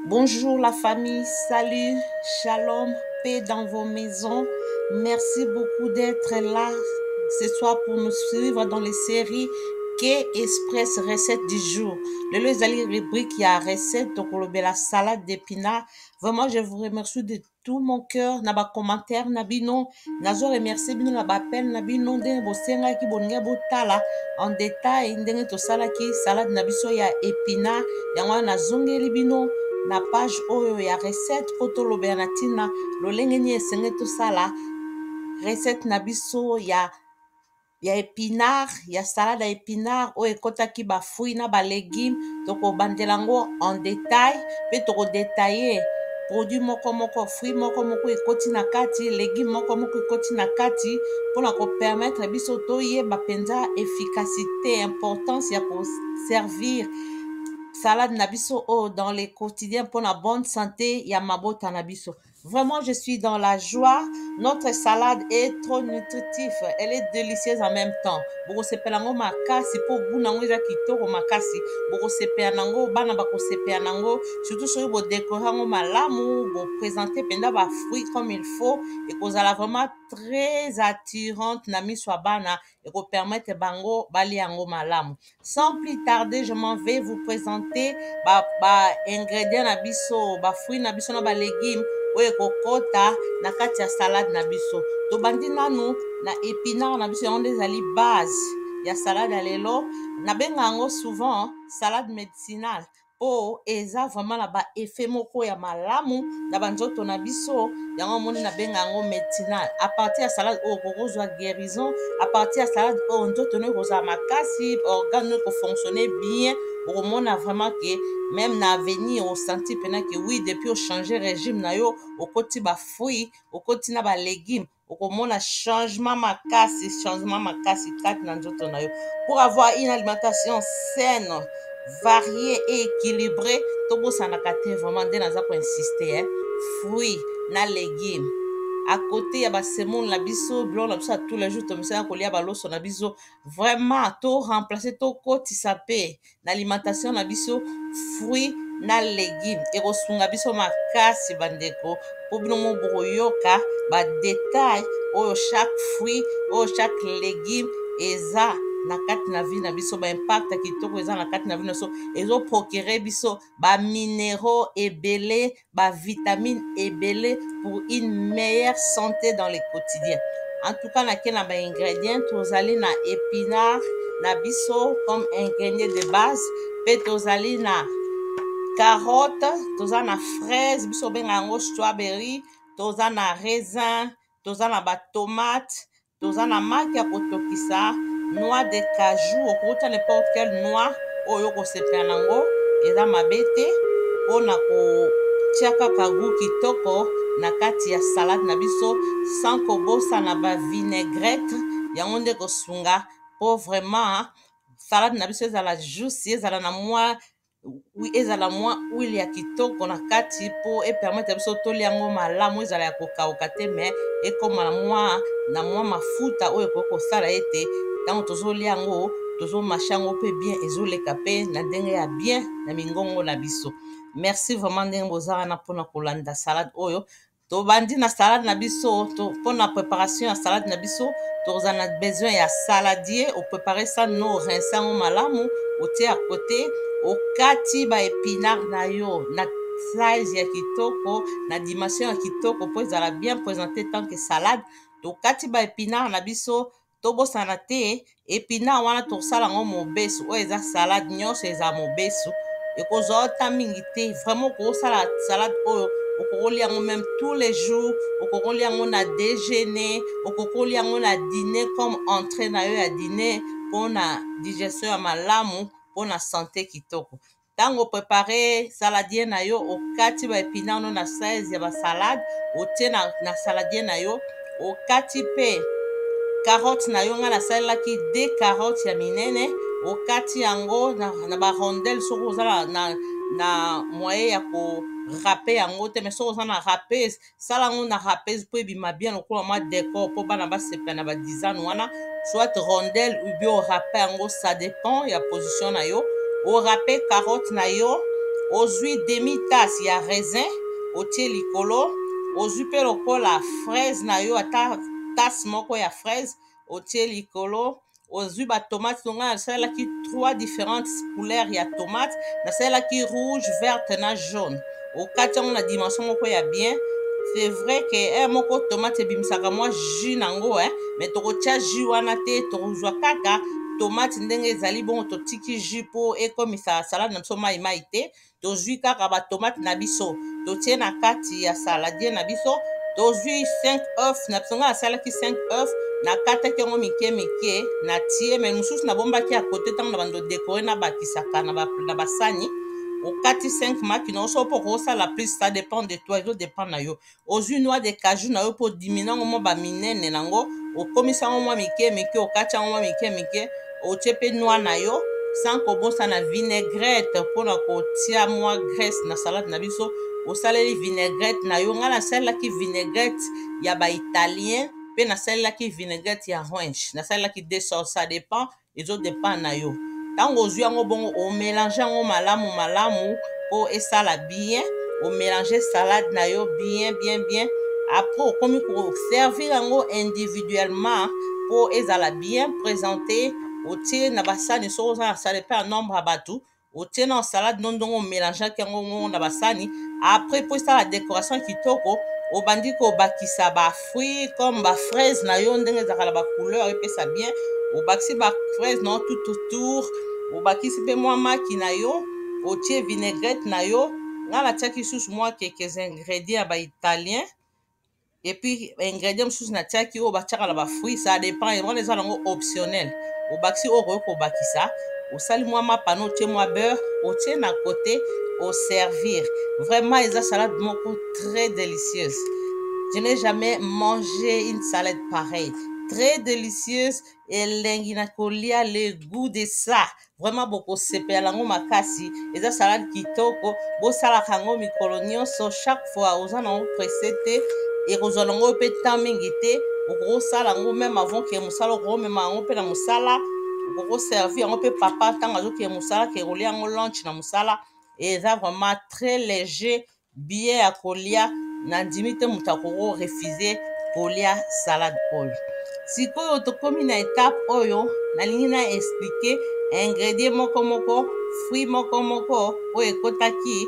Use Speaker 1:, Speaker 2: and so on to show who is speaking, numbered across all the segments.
Speaker 1: Bonjour la famille, salut, shalom, paix dans vos maisons. Merci beaucoup d'être là ce soir pour nous suivre dans les séries K Express recette du jour. Le ezali rubrique il y a recette donc la salade d'épinards. Vraiment je vous remercie de tout mon cœur na ba commentaire na bino. Nazo remercier bino na ba appel na bino ndenge bosenga ki boninga botala en détail ndenge to salaki salade na biso ya épinards. Yango nazongeli bino na page oyo ya recette po tolobela na ntina lolenge nini esenge tosala recette na biso ya épinard ya salade ya épinard oyo ekɔtaki bafruit na balégume tokobandela yango en détail mpe tokodetaille produit moko moko fruit moko moko ekɔti na kati légume moko moko ekɔti na kati mpona kopermettre biso toyeba mpenza efficacité importance ya koservir salade na biso dans les quotidiens pour la bonne santé ya mabota na biso. Vraiment, je suis dans la joie. Notre salade est trop nutritive. Elle est délicieuse en même temps. Boko sepela ngo makasi po buna ngo eza kitoko makasi. Boko sepela nango bana bako sepela nango. Surtout soki bo décorer ngo malamu, bo présenter penda ba fruits comme il faut et kozala vraiment très attirante na miso ya bana et ko permettre bango bali yango malamu. Sans plus tarder, je m'en vais vous présenter ingrédients na biso, fruits na biso na légumes oyo ekokota na kati ya salade na biso. Tobandi nanu na épinard na biso yango nde ezali base ya salade ya lelo. Nabenga yango souvent salade médicinale po eza vraiment na ba effet moko ya malamu na banzoto na biso yango moni nabenga yango médicinale. À partir ya salade oyo okozwa guérison, à partir ya salade oyo nzoto no ekozala makasi, organe no ekofonctionner bien, okomona vraiment ke même na avenir osenti mpena ke oui depuis ochanger régime na yo okoti bafruit okoti na balégume okomona changement makasi kati na nzoto na yo. Pour avoir une alimentation saine, variée et équilibrée, tobosanaka te vraiment nde naza koinsiste fruit na légume à côté ya basemoule na biso biloko na biso ya tous les jours tomisana kolia baloso na biso vraiment to remplacer tokotisa mpe na alimentation na biso fruit na légume ekosunga biso makasi bandeko mpo bino mo bokoyoka badetail oyo chaque fruit oyo chaque légume eza na kati na vie na biso baimpact ya kitoko eza na kati na vie na biso ezoprocure biso baminéraux ebele bavitamine ebele pour une meilleure santé dans le quotidien. En tout cas nake na baingrédient tozali na épinard na biso comme ingrédient de base mpe tozali na carotte, toza na fraise biso obenga yango strawberry, toza na raisin, toza na batomate, toza na maki ya kotokisa, noix de cajou okouta n'importe quelle noix oyo okosepela nango eza mabe te mpona kotia kaka goût kitoko na kati ya salade na biso sans kobosana bavinaigrette yango nde kosunga mpo vraiment salade na biso ezala juicy ezala na mwa huile ya kitoko na kati mpo epermettre biso tolia yango malamu ezala ya kokauka te me ekóma na mwa mafuta oyo ekoki kosala ete ntango tozolia yango tozomashe yango mpe bien ezoleka mpe na ndenge ya bien na mingongo na biso. Merci vraiment ndenge boza wana mpona kolanda salade oyo tobandi na salade na biso mpona préparation ya salade na biso tokozala na besoin ya saladier oprépare ça no rince yango malamu otie ya côté okati baépinard na yo na size ya kitoko na dimension ya kitoko mpo ezala bien présenté tant que salade tokati baépinard na biso tobosana te épinard wana tosala yango mobesu oyo eza salade nyonso eza mobesu ekozwa ota mingi te vraiment okosala salade oyo okokolia yango même tous les jours okokolia yango na déjeuner okokolia yango na dîner comme entrée na yo ya dîner mpona digestion ya malamu mpona santé kitoko. Ntango oprépare saladier na yo okati baépinard no na size ya basalade otie na saladier na yo okati mpe carotte na yo nga nasalelaki 2 carottes ya minene okati yango na barondele soki oza na moyen ya korape yango te mais soki oza na rapeuse sala yango na rapeuse mpo ebima bien lokola mwa décor mpo bana basepela na badesign wana soit rondele ou bien orape yango ça dépend ya position na yo orape carotte na yo ozwi demi tasse ya raisin otie likolo, ozwi mpe lokola fraise na yo ata tasse moko ya fraise otie likolo, ozwi batomate tonga nasalelaki 3 différentes couleurs ya tomate, nasalelaki rouge, verte na jaune, okati yango na dimension moko ya bien. C'est vrai que moko tomate ebimisaka mwa jus nango mais tokotia jus wana te, tokozwa kaka tomate ndenge ezali bongo totiki jus mpo ekomisa salade na biso mai mai te. Tozwi kaka batomate na biso totie na kati ya saladier na biso, tozwi 5 œufs na biso nga nasalaki 5 œufs nakataki yango mike mike natie, me mosusu nabombaki ya kote ntango na bando dekore na bakisaka na basani. Okati 5 maki na oso mpo okosala plus, ça dépend de toi, ezo dépend na yo. Ozwi noix de cajou na yo mpo dimine yango mwa baminene nango, okomisa yango mwa mike mike, okati yango mwa mike mike, otie mpe noix na yo sans kobosa na vinaigrette mpona kotia mwa graisse na salade na biso. Osaleli vinaigrette na yo, nga nasalelaki vinaigrette ya baitalien mpe nasalelaki vinaigrette ya range, nasalelaki 2 sortes, ça dépend, ezo dépend na yo. Ntango ozwi yango bongo omélange yango malamu malamu mpo esala bien, omélange salade na yo bien bien bien. Après okomi koservir yango individuellement mpo ezala bien présenté, otie na basani soki oza na sale mpe ya nombre ya bato, otie na salade ndondongo omélangeaki yango na basani. Après mpo esala décoration kitoko, obandi kobakisa bafruit comme bafraise na yo ndenge ezalaka na bacouleur epesa bien, obakisi bafraise na yo tout autour, obakisi mpe mwa maki na yo, otie vinaigrette na yo. Nga natiaki susu mwa quelques ingrédients ya baitalien, epuis ingrédient mosusu natiaki oyo batiaka na bafruit, ça dépend, wana eza nango optionnel. Obakisi oyo okoki kobakisa, osali mwa mapano, otie mwa beurre, otie na côté, oservir. Vraiment eza salade moko très délicieuse. Je n'ai jamais mangé une salade pareille. Très délicieuse, elengi na kolia le goût de ça. Vraiment bokosepela nango makasi, eza salade kitoko, bosalaka yango mikolo nyonso, chaque fois oza nango pressé te, ekozwa nango mpe temps mingi te, okosala yango même avant ke mosala, okomema yango mpe na mosala, okoservir yango mpe papa ntango azokende mosala ke kolia yango lunch na mosala. Eza vraiment très léger, bien ya kolia, nandimi te moto akoko refuser kolia salade oyo. Sikoyo tokomi na étape oyo, nalingi na expliquer ingrédient moko moko, fruit moko moko oyo ekotaki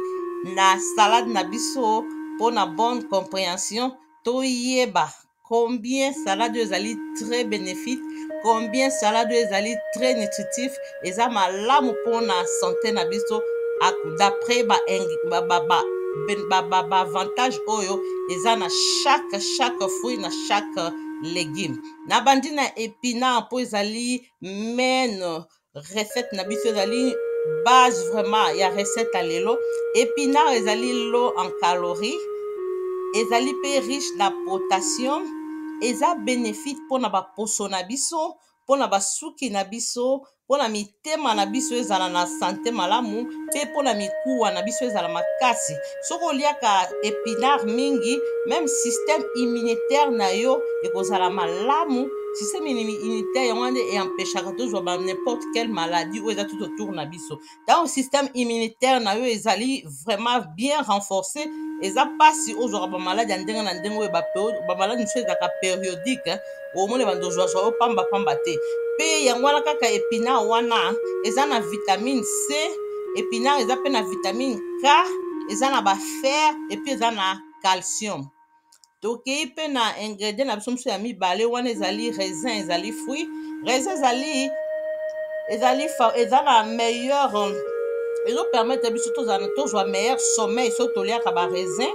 Speaker 1: na salade na biso mpona bonne compréhension. Toyeba combien salade ezali très bénéfique, combien salade ezali très nutritif, eza malamu mpona santé na biso d'après avantage oyo eza na chaque fruit na chaque légume. Nabandi na épinard mpo ezali main recette na biso, ezali base vraiment ya recette ya lelo. Épinard ezali low en calories, ezali mpe riche na potassium, eza bénéfique mpona baposo na biso, mpona basuki na biso, mpona mitema na biso ezala na santé malamu, mpe mpona mikuwa na biso ezala makasi. Soki oliaka épinard mingi, même système immunitaire na yo ekozala malamu. Système immunitaire yango wana empêchaka tozwa ba n'importe quelle maladie oyo eza tout autour na biso. Donc système immunitaire na yo ezali vraiment bien renforcé, eza pasi ozwaka bamaladi ya ndenge na ndenge oyo bamaladi mosusu ezalaka périodique, omoni bandozwazwa oyo pamba te. Mpe yango wana kaka épinard wana eza na vitamine C, épinard eza mpe na vitamine K, eza na bafer, epuis eza na calcium. Tokei mpe na ingrédient na biso mosusu ya mibale wana ezali raisin, ezali fruit. Raisin eza na meilleur, ezopermettre biso tozwa meilleur sommeil soki toliaka baraisin.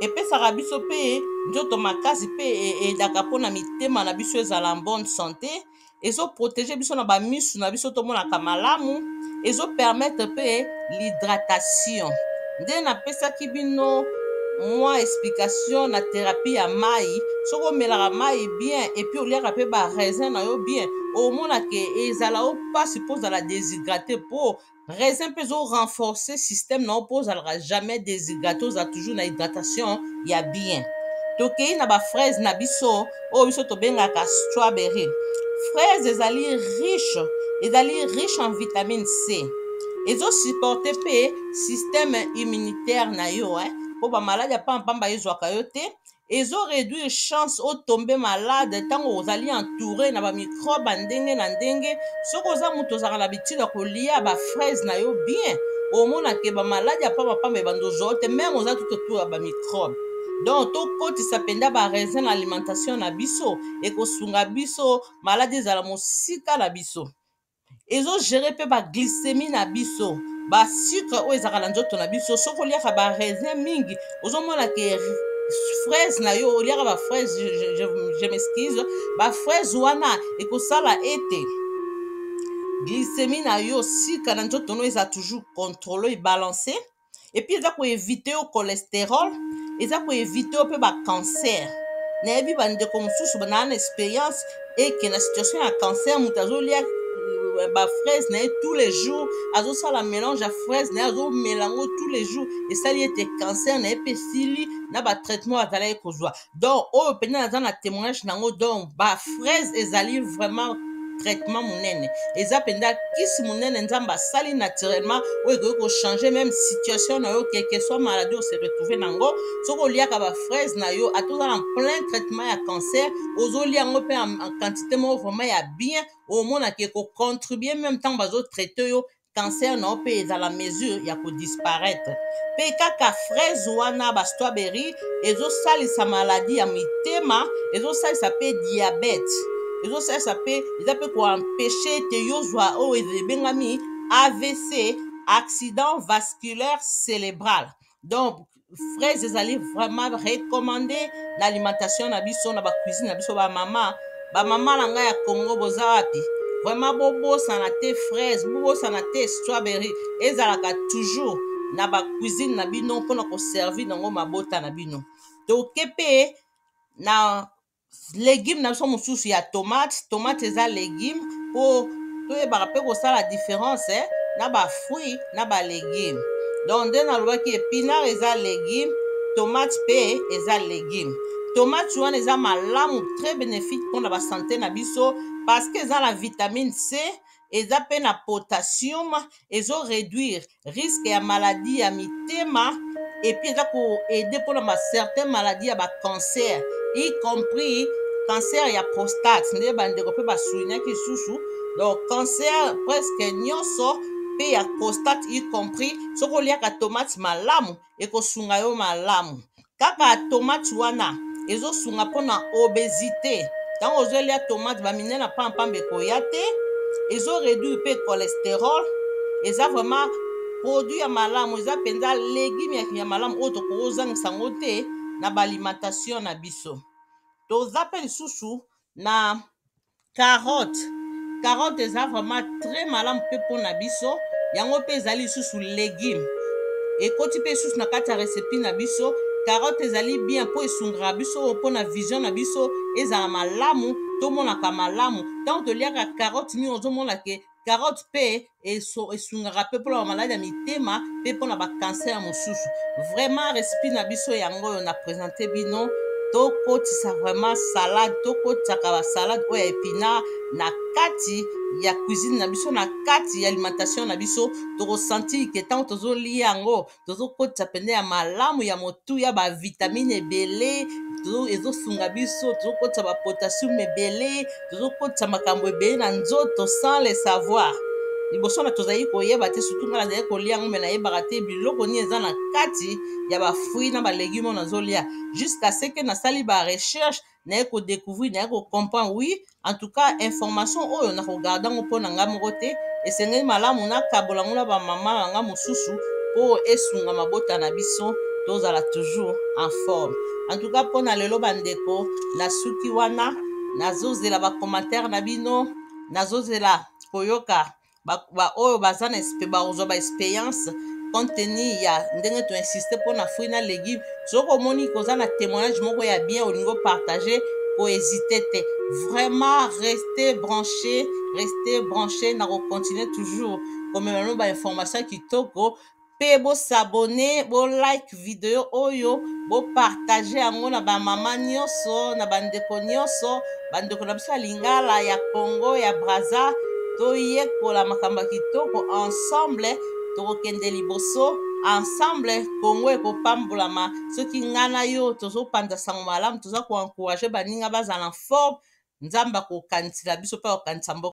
Speaker 1: Epesaka biso mpe nzoto makasi mpe edaka mpona mitema na biso ezala bonne santé, ezoprotege biso na bamisu na biso tomonaka malamu, ezopermettre mpe l'hydratation. Nde napesaki bino mwa explication na thérapie ya mai. Soki omelaka mai bien epuis oliaka mpe baraisin na yo bien, omonake ezala o mpasi mpo ozala déshydraté, mpo raisin mpe ezorenforcer système na yo mpo ozalaka jamais déshydraté, ozala toujours na hydratation ya bien. Tokei na bafraise na biso oyo biso tobengaka strawberry. Fraise ezali riche en vitamine C. supporter pe système immunitaire na yo po ba malade pamba ezwaka yo te, réduire chance o tomber malade ntango ozali entouré na ba microbe ndenge na ndenge. Soki oza moto ozalaka na habitude ya kolia ba fraise na yo bien, omona ke ba malade pamba ebanda ozwa te, même oza tout autour ya ba microbe. Donc tokotisa mpenza ba raisin na alimentation na biso ekosunga biso maladi ezala mosika na biso. Géré mpe ba glycémie na biso, ba sucre oyo ezalaka na nzoto na biso. Soki oliaka ba raisin mingi ozomona ke fraise na yo oliaka ba fraise, je m'excuse, ba fraise wana ekosala ete glycémie na yo sika na nzoto no eza toujours contrôlé balancé. Et puis eza koevite yo cholestérol, eza koevite yo mpe bacancer. Nayebi bandeko mosusu banaa na expérience eke na situation ya cancer moto azolia bafraise na ye tous les jours, azosala mélange ya fraise na ye azomela yango tous les jours, esali ete cancer na ye mpe esili na batraitement azala ye kozwa. Donc oyo mpenza naza na témoignage nango. Donc bafraise ezali vraiment traitement monene, eza mpenza kisi monene nzambe asali naturellement oyo ekoki kochange même situation na yo, quelque soit maladie ose retrouve nango. Soki oliaka bafraise na yo atoza na plein traitement ya cancer, ozolia yango mpe en quantité moko vraiment ya bien, omonaki ekocontribue même ntango bazotraite yo cancer na yo mpe ezala mesure ya kodisparaître. Mpe kaka fraise wana bastrawberry ezosalisa maladi ya mitema, ezosalisa mpe diabete, ezosalisa mpe eza mpe koempêche ete yozwa oyo ebengami AVC, accident vasculaire cérébral. Donc fraise ezali vraiment recommandé na alimentation na biso, na bacuisine na biso. Bamama na ngai ya Congo boza wapi, vraiment bobosana te fraise, bobosana te strawberry, ezalaka toujours na bacuisine na bino mpona koservir nango mabota na bino. Toke mpe na légume na biso mosusu ya tomate eza légume po toyebaka mpe kosala différence na bafruit na balégume. Donc nde nalobaki épinard eza légume, tomate mpe eza légume. Tomate wana eza malamu, très bénéfique mpona basanté na biso parce que eza na vitamine C, eza mpe na potassium, ezoréduire risque ya maladie ya mitema, et puis eza koaide mpona bacertain maladie ya bacancer, y compris cancer ya prostate, nde bandeko mpe basoulignaki lisusu. Donc cancer presque nyonso mpe ya prostate y compris, soki oliaka tomate malamu ekosunga yo malamu. Kaka tomate wana ezosunga mpona obésité, ntango ozolia tomate baminene pamba ekoya te, ezoréduire mpe cholestérol, eza vraiment produit ya malamu, eza mpenza légume ya malamu oyo tokozangisa yango te na baalimentation na biso. Toza mpe lisusu na carotte eza vraiment très malamu mpe mpona biso, yango mpe ezali lisusu légume, ekoti mpe lisusu na kati ya recipe na biso. Carotte ezali bien mpo esungaka biso mpona vision na biso ezala malamu, tomonaka malamu. Ntango toliaka carotte mingi ozomona ke carotte mpe esungaka mpe mpona bamaladi ya mitema mpe mpona bacancer mosusu. Vraiment recipe na biso yango oyo na présente bino. Tokotisa vraiment salade, tokotisaka basalade oyo ya épinard na kati ya cuisine na biso, na kati ya alimentation na biso. Tokosentir ke ntango tozolia yango tozokotisa mpenza ya malamu ya motuya, bavitamine ebele ezosunga biso, tozokotisa bapotassium ebele, tozokotisa makambo ebele na nzoto sans le savoir. Liboso na tozali koyeba te, surtout nga nazali kolia yango me nayebaka te biloko nini eza na kati ya bafruit na balégume oyo nazolia, jusqu'à ce que nasali barecherche naye kodécouvrir, naye kocomprendre. Oui, en tout cas information oyo nakogarda yango mpo na nga moko te, esengeli malamu nakabola yango na bamama na nga mosusu mpo esunga mabota na biso, tozala toujours en forme. En tout cas mpona lelo bandeko nasuki wana, nazozela bacommentaire na bino, nazozela koyoka oyo baza na bazwa baexpérience compte tenu ya ndenge toinsiste mpona fruit na légume. Soki omoni koza na témoignage moko ya bien olingo partager, kohésite te, vraiment restez branché na kocontinue toujours komema no bainformation kitoko, mpe bosabone, bolike video oyo, bopartage yango na bamama nyonso, na bandeko nyonso, bandeko na biso ya Lingala, ya Congo, ya Brazza. toyekola makambo ya kitoko ensemble tokokende liboso ensemble kongo ekopambolama soki nga na yo tozopanza sango malamu toza koencourage baninga bazala forme nzambe akokanisela biso mpe akokanisa mboka